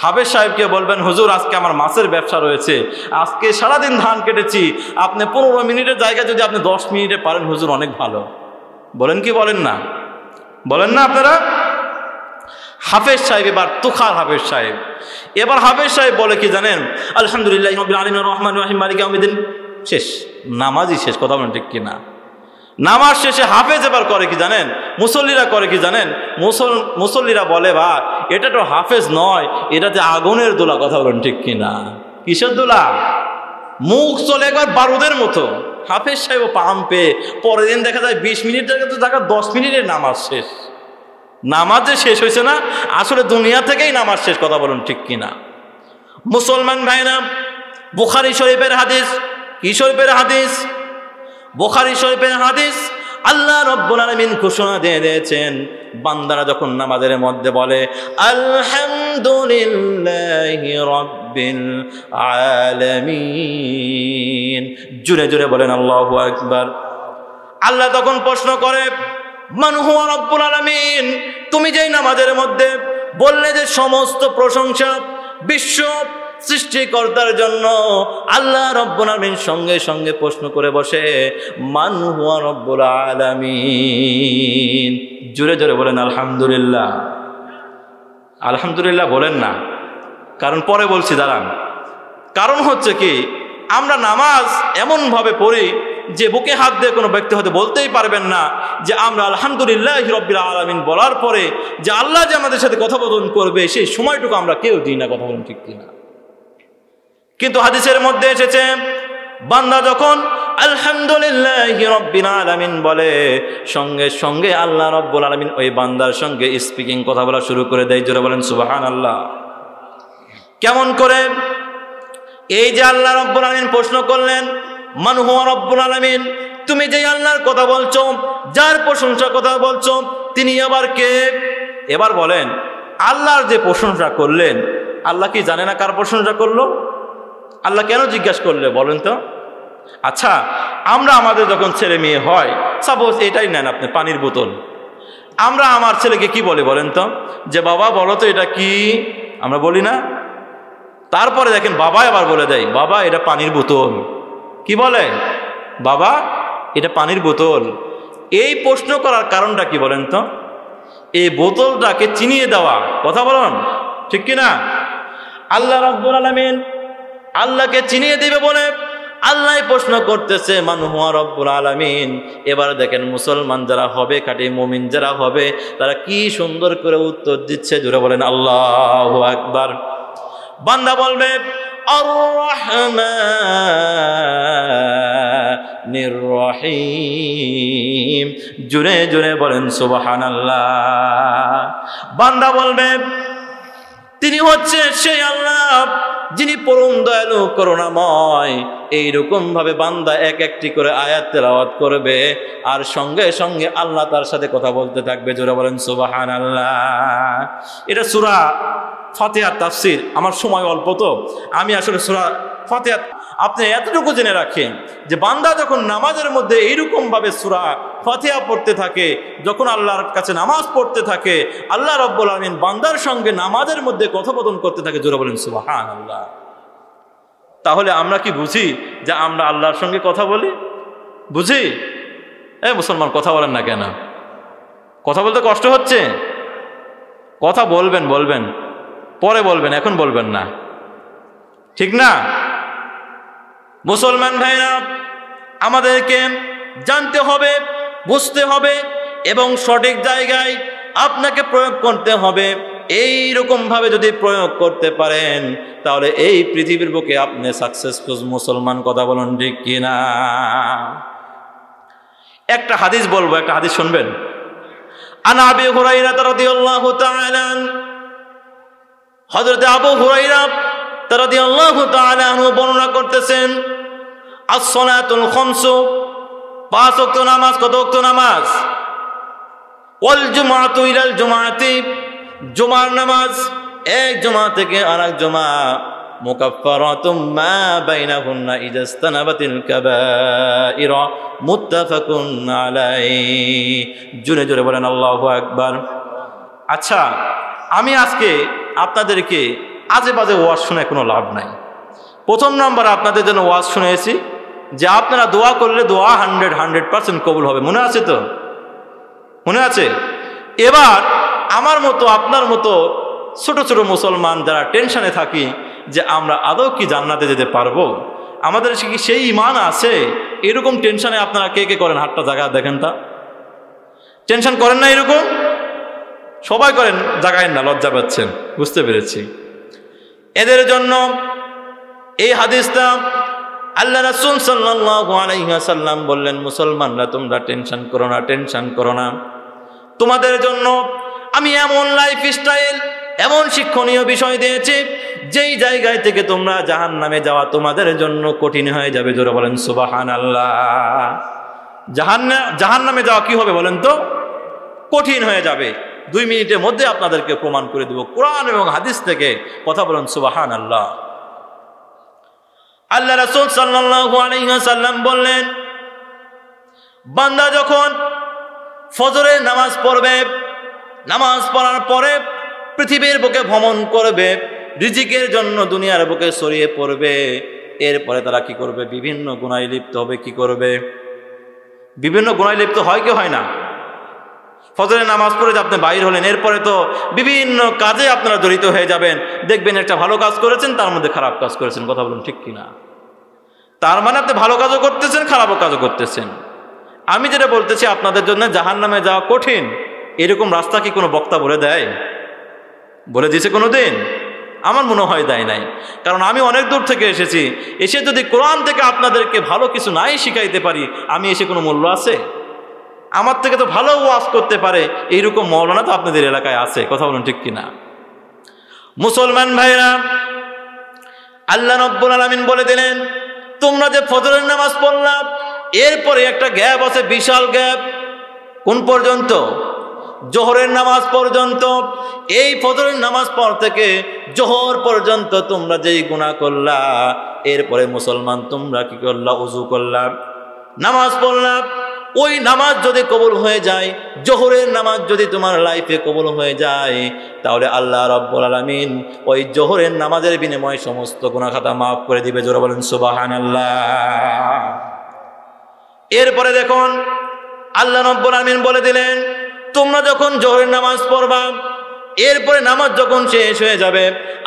হাফেজ সাহেবকে বলবেন, হুজুর আজকে আমার মাছের ব্যবসা রয়েছে, আজকে সারাদিন ধান কেটেছি, আপনি 15 মিনিটের জায়গায় যদি আপনি 10 মিনিটে পারেন হুজুর অনেক ভালো। বলেন কি বলেন না? বলেন না আপনারা? হাফেজ সাহেব এবার তুখার হাফেজ সাহেব, এবার হাফেজ সাহেব বলে কি জানেন? আলহামদুলিল্লাহি রাব্বিল আলামিন রহমানির রহিম মালিকি ইয়াউমিদ্দিন। শেষ, নামাজই শেষ। কথা বলেন ঠিক কিনা? নামাজ শেষে হাফেজ এবার করে কি জানেন? মুসল্লিরা করে কি জানেন? মুসল্লিরা বলে, বা এটা তো হাফেজ নয়, এটাতে আগুনের দোলা। কথা বলেন ঠিক কিনা? কিসের দোলা? মুখ চলে একবার বারুদের মতো। হাফেজ সাহেব পাম্পে, পরের দিন দেখা যায় 20 মিনিট জায়গা 10 মিনিটের নামাজ শেষ। নামাজ যে শেষ হয়েছে না, আসলে দুনিয়া থেকেই নামাজ শেষ। কথা বলুন ঠিক কিনা? মুসলমান ভাইরা, বুখারী শরীফের হাদিস। কি শরীফের হাদিস? বুখারী শরীফের হাদিস। আল্লাহ রাব্বুল আলামিন ঘোষণা দিয়ে দিয়েছেন, বান্দারা যখন নামাজের মধ্যে বলে আলহামদুলিল্লাহি রাব্বিল আলামিন, জোরে জোরে বলেন আল্লাহু আকবার। আল্লাহ তখন প্রশ্ন করে, মান হুয়া রাব্বুল আলামিন? তুমি যেই নামাজের মধ্যে বললে যে সমস্ত প্রশংসা বিশ্ব সৃষ্টিকর্তার জন্য, আল্লাহ রাব্বুল আলামিন সঙ্গে সঙ্গে প্রশ্ন করে বসে, মান হুয়া রাব্বুল আলামিন? জোরে জোরে বলেন আলহামদুলিল্লাহ। আলহামদুলিল্লাহ বলেন না, কারণ পরে বলছি দাঁড়ান। কারণ হচ্ছে কি, আমরা নামাজ এমনভাবে পড়ি যে বুকে হাত দিয়ে কোনো ব্যক্তি হয়তো বলতেই পারবেন না যে আমরা আলহামদুলিল্লাহি রাব্বিল আলামিন বলার পরে যে আল্লাহ যে আমাদের সাথে কথোপকথন করবে সেই সময়টুকু আমরা কেউ দিই না। কথা বলুন ঠিক কিনা? কিন্তু হাদিসের মধ্যে এসেছে বান্দা যখন আলহামদুলিল্লাহি রাব্বিল আলামিন বলে সঙ্গে সঙ্গে আল্লাহ রাব্বুল আলামিন ওই বান্দার সঙ্গে স্পিকিং কথা বলা শুরু করে দেয়। জোরে বলেন সুবহানাল্লাহ। কেমন করে? এই যে আল্লাহ রাব্বুল আলামিন প্রশ্ন করলেন, মান হুয়া রাব্বুল আলামিন, তুমি যে আল্লাহর কথা বলছো, যার প্রশংসা কথা বলছো, তিনি আবার কে? এবার বলেন, আল্লাহর যে প্রশংসা করলেন, আল্লাহ কি জানে না কার প্রশংসা করলো? আল্লাহ কেন জিজ্ঞাসা করলে বলেন তো? আচ্ছা, আমরা আমাদের যখন ছেলে মেয়ে হয়, সাপোজ এটাই নেন আপনি, পানির বোতল, আমরা আমার ছেলেকে কি বলে বলেন তো? যে বাবা বলো তো এটা কি? আমরা বলি না? তারপরে দেখেন বাবা আবার বলে দেয়, বাবা এটা পানির বোতল। কি বলে? বাবা এটা পানির বোতল। এই প্রশ্ন করার কারণটা কি বলেন তো? এই বোতলটাকে চিনিয়ে দেওয়া। কথা বলুন, ঠিক কিনা? আল্লাহ রাব্বুল আলামিন আল্লাহকে চিনিয়ে দিবে বলে আল্লাহ প্রশ্ন করতেছে, মান হুয়া রাব্বুল আলামিন। এবার দেখেন মুসলমান যারা হবে, খাঁটি মুমিন যারা হবে, তারা কি সুন্দর করে উত্তর দিচ্ছে। জোরে বলেন আল্লাহু আকবার। বান্দা বলবে আর রাহমানির রহিম। জোরে জোরে বলেন সুবহানাল্লাহ। বান্দা বলবে তিনি হচ্ছে সেই আল্লাহ যিনি পরম দয়ালু করুণাময়। এইরকম ভাবে বান্দা এক একটি করে আয়াত তেলাওয়াত করবে, আর সঙ্গে সঙ্গে আল্লাহ তার সাথে কথা বলতে থাকবে। জোরে বলেন সুবহানাল্লাহ। এটা সূরা ফাতিহার তাফসীর। আমার সময় অল্প, তো আমি আসলে সূরা ফাতিহা আপনি এতটুকু জেনে রাখেন যে বান্দা যখন নামাজের মধ্যে এইরকম ভাবে সূরা ফাতিহা পড়তে থাকে, যখন আল্লাহর কাছে নামাজ পড়তে থাকে, আল্লাহ রাব্বুল আলামিন বান্দার সঙ্গে নামাজের মধ্যে কথোপকথন করতে থাকে। জোরে বলেন সুবহানাল্লাহ। তাহলে আমরা কি বুঝি যে আমরা আল্লাহর সঙ্গে কথা বলি? বুঝি? মুসলমান কথা বলেন না কেন? কথা বলতে কষ্ট হচ্ছে? কথা বলবেন, বলবেন, পরে বলবেন, এখন বলবেন না, ঠিক না? মুসলমান ভাইরা, আমাদেরকে জানতে হবে, বুঝতে হবে এবং সঠিক জায়গায় আপনাকে প্রয়োগ করতে হবে। এইরকম ভাবে যদি প্রয়োগ করতে পারেন, তাহলে এই পৃথিবীর বুকে আপনি সাকসেসফুল মুসলমান। কথা বলুন, ঠিক কিনা? একটা হাদিস বলবো, একটা হাদিস শুনবেন। আন আবি হুরায়রা রাদিয়াল্লাহু তাআলা, হযরত আবু হুরায়রা রাদিয়াল্লাহু তাআলা আনহু বর্ণনা করতেছেন, আস-সালাতুল খামসু, 5 ওয়াক্ত নামাজ। কত ওয়াক্ত নামাজ? ওয়াল জুমআতু ইলাল জুমআতি, জুমার নামাজ এক জুমা থেকে আরেক জুমা, মুকাফফারাতুম মা বাইনাহুন্না ইযা ইসতানাবাতিল কাবাইরা, মুত্তাফাকুন আলাইহি। জোরে জোরে বলেন আল্লাহু আকবার। আচ্ছা, আমি আজকে আপনাদেরকে আজে বাজে ওয়াজ শুনে কোনো লাভ নাই। প্রথম নম্বরে আপনাদের জন্য ওয়াজ শুনেছি যে আপনারা দোয়া করলে দোয়া 100% কবুল হবে। মনে আছে তো? মনে আছে? এবার আমার মতো, আপনার মতো ছোট ছোট মুসলমান যারা টেনশনে থাকি যে আমরা আদৌ কি জান্নাতে যেতে পারবো, আমাদের কি সেই ঈমান আছে? এরকম টেনশনে আপনারা কে কে করেন? হাতটা জায়গা দেখেন। তা টেনশন করেন না? এরকম সবাই করেন, জাগায় না, লজ্জা পাচ্ছেন, বুঝতে পেরেছি। এদের জন্য এই হাদিসটা আল্লাহ রাসূল সাল্লাল্লাহু আলাইহি ওয়াসাল্লাম বললেন, মুসলমানরা তোমরা টেনশন করো না, টেনশন করো না। তোমাদের জন্য আমি এমন লাইফ স্টাইল, এমন শিক্ষণীয় বিষয় দিয়েছি, যেই জায়গায় থেকে তোমরা জাহান্নামে যাওয়া তোমাদের জন্য কঠিন হয়ে যাবে। জোরে বলেন সুবহানাল্লাহ। জাহান্নামে যাওয়া কি হবে বলেন তো? কঠিন হয়ে যাবে। 2 মিনিটের মধ্যে আপনাদেরকে প্রমাণ করে দেব কোরআন এবং হাদিস থেকে। কথা বলেন সুবহানাল্লাহ। আল্লাহ রাসূল সাল্লাল্লাহু আলাইহি ওয়াসাল্লাম বললেন, বান্দা যখন ফজরের নামাজ পড়বে, নামাজ পড়ার পরে পৃথিবীর বুকে ভ্রমণ করবে, রিজিকের জন্য দুনিয়ার বুকে ছড়িয়ে পড়বে, এরপরে তারা কি করবে? বিভিন্ন গুনাহে লিপ্ত হবে। কি করবে? বিভিন্ন গুনাহে লিপ্ত হয় কি হয় না? ফজরের নামাজ পড়ে যে আপনি বাইর হলেন, এরপরে তো বিভিন্ন কাজে আপনারা জড়িত হয়ে যাবেন। দেখবেন একটা ভালো কাজ করেছেন, তার মধ্যে খারাপ কাজ করেছেন। কথা বলুন, ঠিক কিনা? তার মানে আপনি ভালো কাজও করতেছেন, খারাপও কাজও করতেছেন। আমি যেটা বলতেছি, আপনাদের জন্য জাহান্নামে যাওয়া কঠিন, এরকম রাস্তা কি কোনো বক্তা বলে দেয়? বলে দিয়েছে কোনো দিন? আমার মনে হয় দেয় নাই। কারণ আমি অনেক দূর থেকে এসেছি, এসে যদি কোরআন থেকে আপনাদেরকে ভালো কিছু নাই শিখাইতে পারি, আমি এসে কোনো মূল্য আছে? আমার থেকে তো ভালো ওয়াজ করতে পারে এইরকম মৌলানা তো আপনাদের এলাকায় আছে, কথা বলুন ঠিক কিনা? মুসলমান ভাইরা, আল্লাহ রাব্বুল আলামিন বলে দিলেন, তোমরা যে ফজরের নামাজ পড়লা, এরপরে একটা গ্যাপ আছে, বিশাল গ্যাপ। কোন পর্যন্ত? জোহরের নামাজ পর্যন্ত। এই ফজরের নামাজ পর থেকে জোহর পর্যন্ত তোমরা যেই গুনাহ করলা, এরপরে মুসলমান তোমরা কি করলা? ওযু করলা, নামাজ পড়লা। ওই নামাজ যদি কবুল হয়ে যায়, জোহরের নামাজ যদি তোমার লাইফে কবুল হয়ে যায়, তাহলে আল্লাহ রাব্বুল আলামিন ওই জোহরের নামাজের বিনিময়ে সমস্ত গুনাহ খাতা মাফ করে দিবে। জোরে বলেন সুবহানাল্লাহ। এরপরে দেখুন আল্লাহ রাব্বুল আলামিন বলে দিলেন, তোমরা যখন জোহরের নামাজ পড়বা, এরপরে নামাজ যখন শেষ হয়ে যাবে,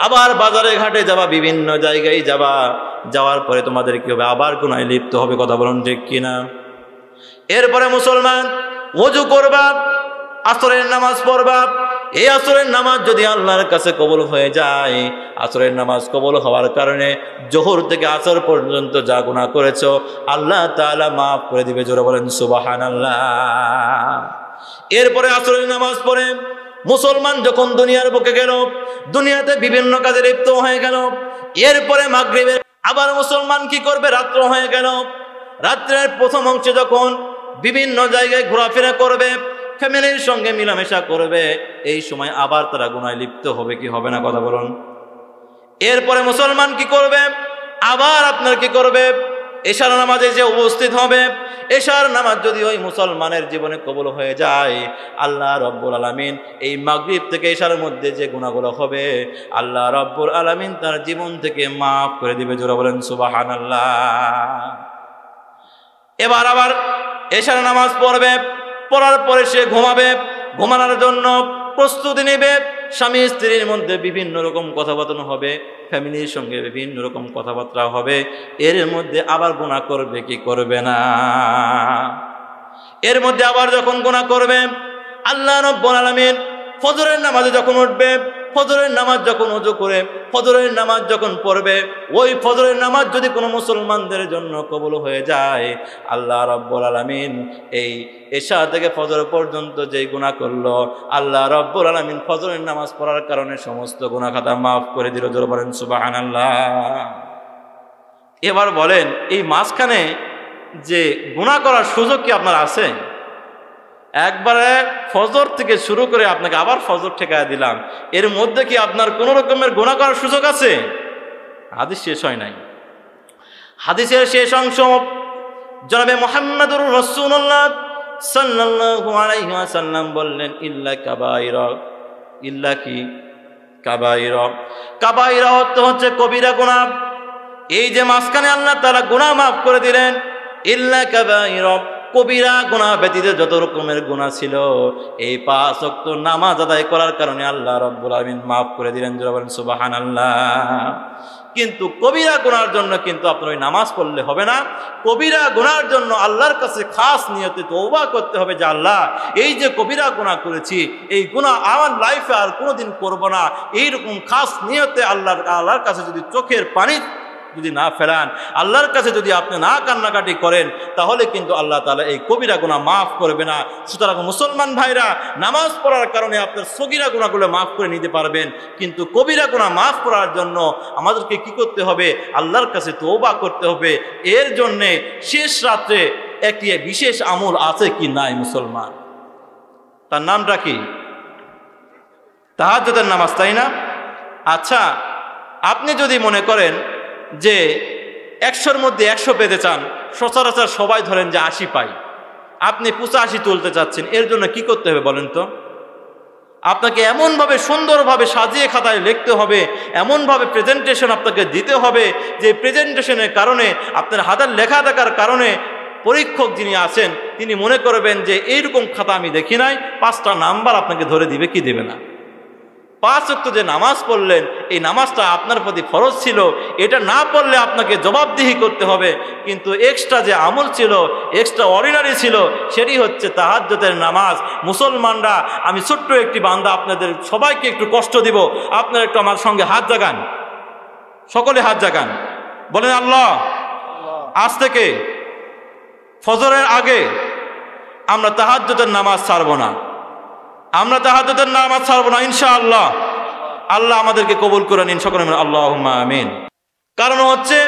আবার বাজারে ঘাটে যাবা, বিভিন্ন জায়গায় যাবা, যাওয়ার পরে তোমাদের কি হবে? আবার গুনাহে লিপ্ত হবে। কথা বলুন ঠিক কিনা? এরপরে মুসলমান ওযু করবা, আসরের নামাজ পড়বা। এই আসরের নামাজ যদি আল্লাহর কাছে কবুল হয়ে যায়, আসরের নামাজ কবুল হওয়ার কারণে জোহর থেকে আসর পর্যন্ত যা গুনাহ করেছো আল্লাহ তাআলা মাফ করে দিবে। জোরে বলেন সুবহানাল্লাহ। এরপরে আসরের নামাজ পড়ে মুসলমান যখন দুনিয়ার বুকে গেল, দুনিয়াতে বিভিন্ন কাজে লিপ্ত হয়ে গেল, এরপরে মাগরিবে আবার মুসলমান কি করবে? রাত্র হয়ে গেল। রাত্রের প্রথম অংশে যখন বিভিন্ন জায়গায় ঘোরাফেরা করবে, ফ্যামিলির সঙ্গে মিলামেশা করবে, এই সময় আবার তারা গুনাহে লিপ্ত হবে কি হবে না? কথা বলুন। এরপরে মুসলমান কি করবে? আবার আপনার কি করবে? এশার নামাজে যে উপস্থিত হবে, এশার নামাজ যদি ওই মুসলমানের জীবনে কবুল হয়ে যায়, আল্লাহ রাব্বুল আলামিন এই মাগরিব থেকে এশার মধ্যে যে গুনাহগুলো হবে আল্লাহ রাব্বুল আলামিন তার জীবন থেকে মাফ করে দিবে। জোরে বলেন সুবহানাল্লাহ। এবার আবার এশার নামাজ পড়বে, পড়ার পরে সে ঘুমাবে, ঘুমানোর জন্য প্রস্তুতি নেবে। স্বামী স্ত্রীর মধ্যে বিভিন্ন রকম কথাবার্তা হবে, ফ্যামিলির সঙ্গে বিভিন্ন রকম কথাবার্তা হবে। এর মধ্যে আবার গুনাহ করবে কি করবে না? এর মধ্যে আবার যখন গুনাহ করবে, আল্লাহ রাব্বুল আলামিন ফজরের নামাজে যখন উঠবে, ফজরের নামাজ যখন ওযু করে ফজরের নামাজ যখন পড়বে, ওই ফজরের নামাজ যদি কোনো মুসলমানদের জন্য কবুল হয়ে যায়, আল্লাহ রাব্বুল আলামিন এই এশা থেকে ফজর পর্যন্ত যেই গুনাহ করলো, আল্লাহ রাব্বুল আলামিন ফজরের নামাজ পড়ার কারণে সমস্ত গুনাহ খাতা মাফ করে দিল। জোরে বলেন সুবহানাল্লাহ। এবার বলেন, এই মাঝখানে যে গুনাহ করার সুযোগ কি আপনার আছে? একবারে ফজর থেকে শুরু করে আপনাকে আবার ফজর ঠেকায় দিলাম, এর মধ্যে কি আপনার কোন রকমের গুনাহ করার সুযোগ আছে? হাদিস শেষ হয় নাই। হাদিসের শেষ অংশ জনাবে মুহাম্মদুর রাসূলুল্লাহ সাল্লাল্লাহু আলাইহি ওয়াসাল্লাম বললেন, ইল্লা কাবাইরা। ইল্লা কি? কাবাইরা। কাবাইরা অর্থ হচ্ছে কবিরা গুনাহ। এই যে মাঝখানে আল্লাহ তাআলা গুনাহ মাফ করে দিলেন, ইল্লা কাবাইরা, কবিরা গুনাহ ব্যতীত যত রকমের গুনাহ ছিল এই 5 ওয়াক্ত নামাজ আদায় করার কারণে আল্লাহ রাব্বুল আলামিন মাফ করে দিলেন। জোরে বলেন সুবহানাল্লাহ। কিন্তু কবিরা গুনার জন্য কিন্তু আপনার ওই নামাজ পড়লে হবে না। কবিরা গুনার জন্য আল্লাহর কাছে খাস নিয়তে তওবা করতে হবে যে আল্লাহ, এই যে কবিরা গুনাহ করেছি, এই গুনাহ আমার লাইফে আর কোনোদিন করব না। এইরকম খাস নিয়তে আল্লাহর কাছে যদি চোখের পানি যদি না ফেরান, আল্লাহর কাছে যদি আপনি না কান্নাকাটি করেন, তাহলে কিন্তু আল্লাহ তাআলা এই কবিরা গুনাহ মাফ করবে না। সুতরাং মুসলমান ভাইরা, নামাজ পড়ার কারণে আপনার সগীরা গুনাহগুলো মাফ করে নিতে পারবেন, কিন্তু কবিরা গুনাহ মাফ করার জন্য আমাদেরকে কি করতে হবে? আল্লাহর কাছে তওবা করতে হবে। এর জন্যে শেষ রাত্রে একটি বিশেষ আমল আছে কি নাই মুসলমান? তার নামটা কি? তাহাজ্জুদের নামাজ, তাই না? আচ্ছা, আপনি যদি মনে করেন যে 100-র মধ্যে 100 পেতে চান, সচরাচর সবাই ধরেন যে 80 পাই, আপনি 85 তুলতে চাচ্ছেন, এর জন্য কি করতে হবে বলেন তো? আপনাকে এমনভাবে সুন্দরভাবে সাজিয়ে খাতায় লিখতে হবে, এমনভাবে প্রেজেন্টেশন আপনাকে দিতে হবে যে প্রেজেন্টেশনের কারণে, আপনার হাতের লেখা দেখার কারণে পরীক্ষক যিনি আছেন তিনি মনে করবেন যে এইরকম খাতা আমি দেখি নাই, 5টা নাম্বার আপনাকে ধরে দিবে কি দেবে না? 5 ওয়াক্ত যে নামাজ পড়লেন, এই নামাজটা আপনার প্রতি ফরজ ছিল, এটা না পড়লে আপনাকে জবাবদিহি করতে হবে। কিন্তু এক্সট্রা যে আমল ছিল, এক্সট্রা অর্ডিনারি ছিল, সেটি হচ্ছে তাহাজ্জুদের নামাজ। মুসলমানরা, আমি ছোট্ট একটি বান্দা, আপনাদের সবাইকে একটু কষ্ট দিব, আপনারা একটু আমার সঙ্গে হাত জাগান, সকলে হাত জাগান, বলেন আল্লাহ, আজ থেকে ফজরের আগে আমরা তাহাজ্জুদের নামাজ ছাড়ব না, আমরা তাহাজ্জুদের নামাজ ছাড়ব না ইনশাআল্লাহ। আল্লাহ আমাদেরকে কবুল করে নিন, সকলে মিলে আল্লাহুম্মা আমিন। কারণ হচ্ছে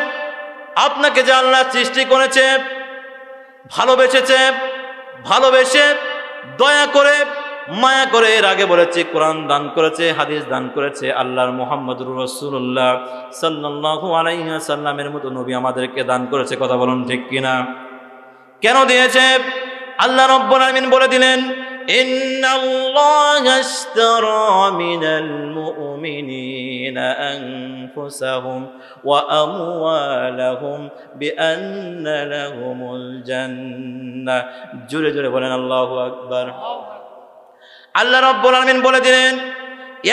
আপনাকে যে আল্লাহ সৃষ্টি করেছে, ভালোবেসেছে, ভালোবেসে দয়া করে মায়া করে, এর আগে বলেছে কোরআন দান করেছে, হাদিস দান করেছে, আল্লাহর মুহাম্মদুর রাসূলুল্লাহ সাল্লাল্লাহু আলাইহি ওয়াসাল্লামের মতো নবী আমাদেরকে দান করেছে। কথা বলুন ঠিক কিনা? কেন দিয়েছে? আল্লাহ রাব্বুল আলামিন বলে দিলেন, ইন্নাল্লাহা আশতারা মিনাল মুমিনিনা আনফুসাহুম ওয়া আমওয়ালাহুম বিআন্না লাহুমুল জান্নাহ। জোরে জোরে বলেন আল্লাহু আকবার। আল্লাহ রাব্বুল আলামিন বলে দিলেন,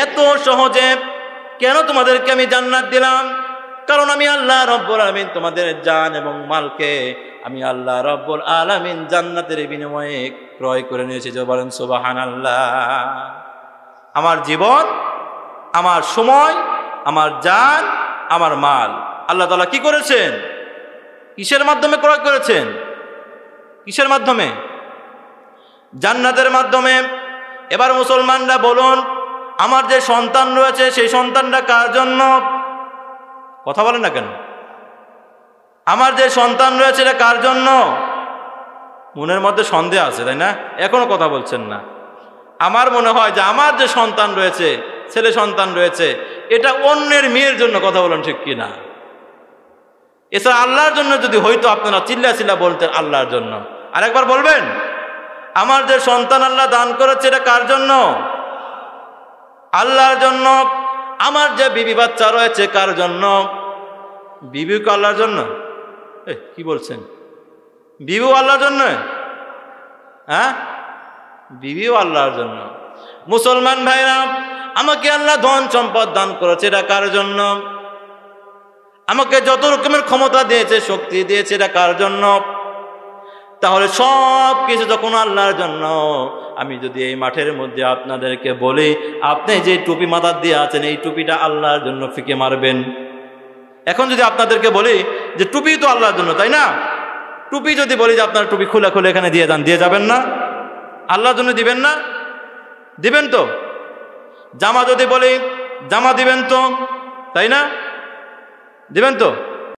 এত সহজে কেন তোমাদেরকে আমি জান্নাত দিলাম? কারণ আমি আল্লাহ রাব্বুল আলামিন তোমাদের জান এবং মালকে আমি আল্লাহ রাব্বুল আলামিন জান্নাতের বিনিময়ে ক্রয় করে নিয়েছি। যে বলেন সুবহানাল্লাহ। আমার জীবন, আমার সময়, আমার জান, আমার মাল আল্লাহ তাআলা কি করেছেন? কিসের মাধ্যমে ক্রয় করেছেন? কিসের মাধ্যমে? জান্নাতের মাধ্যমে। এবার মুসলমানরা বলুন, আমার যে সন্তান রয়েছে সেই সন্তানটা কার জন্য? কথা বলেন না কেন? আমার যে সন্তান রয়েছে এটা কার জন্য? মনের মধ্যে সন্দেহ আছে, তাই না? এখনো কথা বলছেন না। আমার মনে হয় যে আমার যে সন্তান রয়েছে, ছেলে সন্তান রয়েছে, এটা অন্যের মেয়ের জন্য। কথা বলেন ঠিক কিনা? এছাড়া আল্লাহর জন্য যদি হয়তো আপনারা চিল্লা চিল্লা বলতেন আল্লাহর জন্য। আরেকবার বলবেন, আমার যে সন্তান আল্লাহ দান করেছে এটা কার জন্য? আল্লাহর জন্য। আমার যে বিবি বাচ্চা রয়েছে কার জন্য? বিবিকে আল্লাহর জন্য। কি বলছেন? বিবিও আল্লাহর জন্য? হ্যাঁ, বিবিও আল্লাহর জন্য। মুসলমান ভাইরা, আমাকে আল্লাহ ধন সম্পদ দান করেছে, এটা কার জন্য? আমাকে যত রকমের ক্ষমতা দিয়েছে, শক্তি দিয়েছে, এটা কার জন্য? তাহলে সব কিছু যখন আল্লাহর জন্য, আমি যদি এই মাঠের মধ্যে আপনাদেরকে বলি, আপনি যে টুপি মাথা দিয়ে আছেন এই টুপিটা আল্লাহর জন্য, ফিকে মারবেন? এখন যদি আপনাদেরকে বলি যে টুপি তো আল্লাহর জন্য, তাই না? টুপি যদি বলি যে আপনার টুপি খুলে খুলে এখানে দিয়ে যান, দিয়ে যাবেন না? আল্লাহর জন্য দিবেন না? দিবেন তো? জামা যদি বলি জামা দিবেন তো, তাই না? দিবেন তো?